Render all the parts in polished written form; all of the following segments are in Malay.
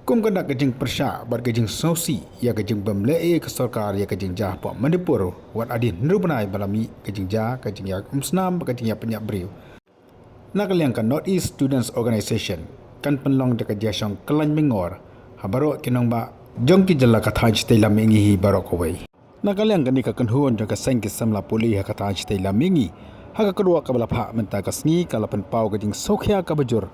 Kum kena kejing persya bar kejing sosi ya kejing bemlei ke Sorkar ya kejing jah po Manipur wat adin nrubenai balami kejing jah kejing ya umsnam kejing ya penyak beriu. Nakaliang kan North East Students Organization kan penlong de kejah syong kelan mingor habaro kinongba jong ki jala kathaj tei lamingi hi barok away. Nakaliang kan kan huon jong ka sengki samla puli ha kathaj tei lamingi ha ka kedua ka bala pha menta ka sngi kalapan pau kejing sokhya ka bajur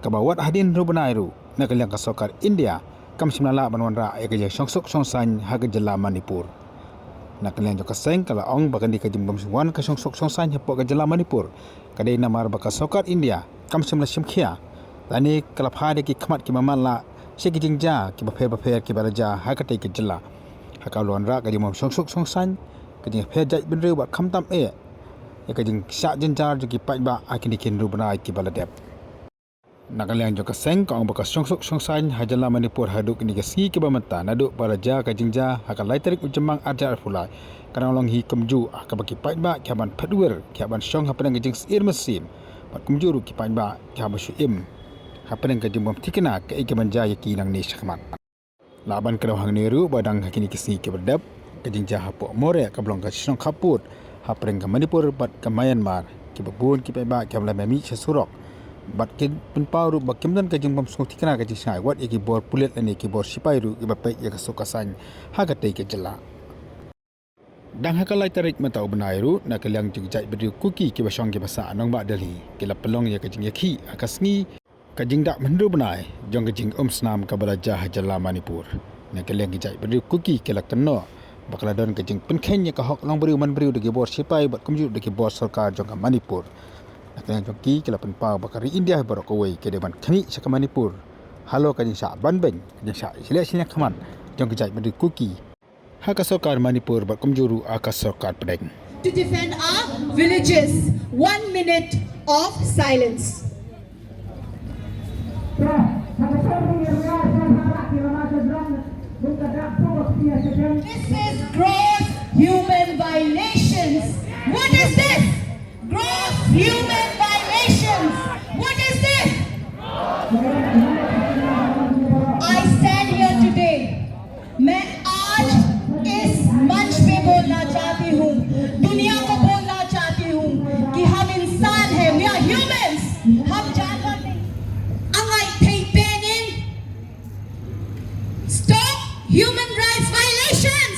ka bawat hadin rubenai ru nakaliang ka Sorkar India kam simnala banwanra ya kejah syongsok syongsan ha ka jala Manipur. Nakaliang jong ka seng kala ong bakan di kejing bomswan ka syongsok syongsan ha po ka jala Manipur kadai namar baka Sorkar India kam simla simkhia lani kala pha de ki khmat ki mamala se ki jingja ki bapher ki baraja ha ka tei ki jala ha ka lonra ka jing syongsok syongsan ka jing phe jai benru ba khamtam ya ka jing sya jinjar ki pa ba akini kin rubenai ki baladep. Nakaliang jong ka seng ka ong baka syongsok syongsan ha jala Manipur haduk ni ka ski ki bamanta naduk baraja ka jingja ha ka lai tarik ujemang arjar fulai karang long hi kumju ka baki pa ba khaban phadwer khaban syong ha Pdeng jing sir mesim pat kumju ru ki pa ba khaban shuim ha Pdeng ka jing bom tikina ka ik manja yaki nang ni syakmat laban ka hang neru badang hakini ki ski ki berdap ka jingja ha po more ka blong ka syong khaput ha Pdeng ka Manipur bat ka Myanmar ki babun ki pa ba khabla mami surok bat ke penpau ru bakim dan kajing bom sung tikna ka jing sai wat iki bor pulet ani ki bor sipai ru ibapai ya ka sokasan ha ka tei ke jela dang ha ka lai tarik mata ubnai ru nakaliang jing jai bedi kuki ki basong ki basa Nongbah Delhi ki la pelong ya ka jing Ïakhih ka sngi ka jing dak mendu benai jong ka jing snam ka balaja ha jala Manipur nakaliang ki jai bedi kuki ki la kenno bakala don ka jing penkhen ya ka hok long beriu man beriu de ki bor sipai bat kumju de ki bor Sorkar jong ka Manipur. Nakaliang joki kila penpau bakari India barok away ke depan kami sa Manipur. Halo kajing sa banben kajing sa sila kaman jong kejai beri kuki. Ha ka Sorkar Manipur bat kumjuru ka Sorkar Pdeng. To defend our villages. 1 minute of silence. This is gross human violations. What is this? Gross human violations. What is this? I stand here today. मैं आज इस मंच पे बोलना चाहती हूँ, दुनिया को बोलना चाहती हूँ कि हम इंसान हैं, we are humans. हम जानवर नहीं. Angai thay penin. Stop human rights violations.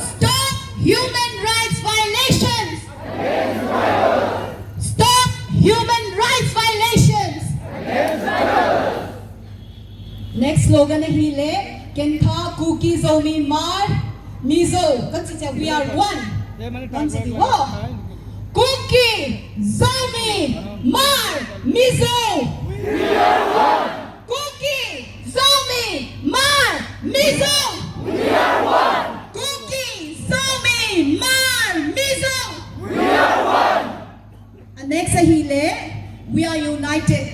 Stop human rights violations. Stop human rights violations. Next slogan he le kentha kuki zomi mar mizo kansi we are one. Kuki zomi mar mizo we are one. Kuki zomi mar mizo we are one. Kuki zomi mar mizo we are one. And next he le we are united.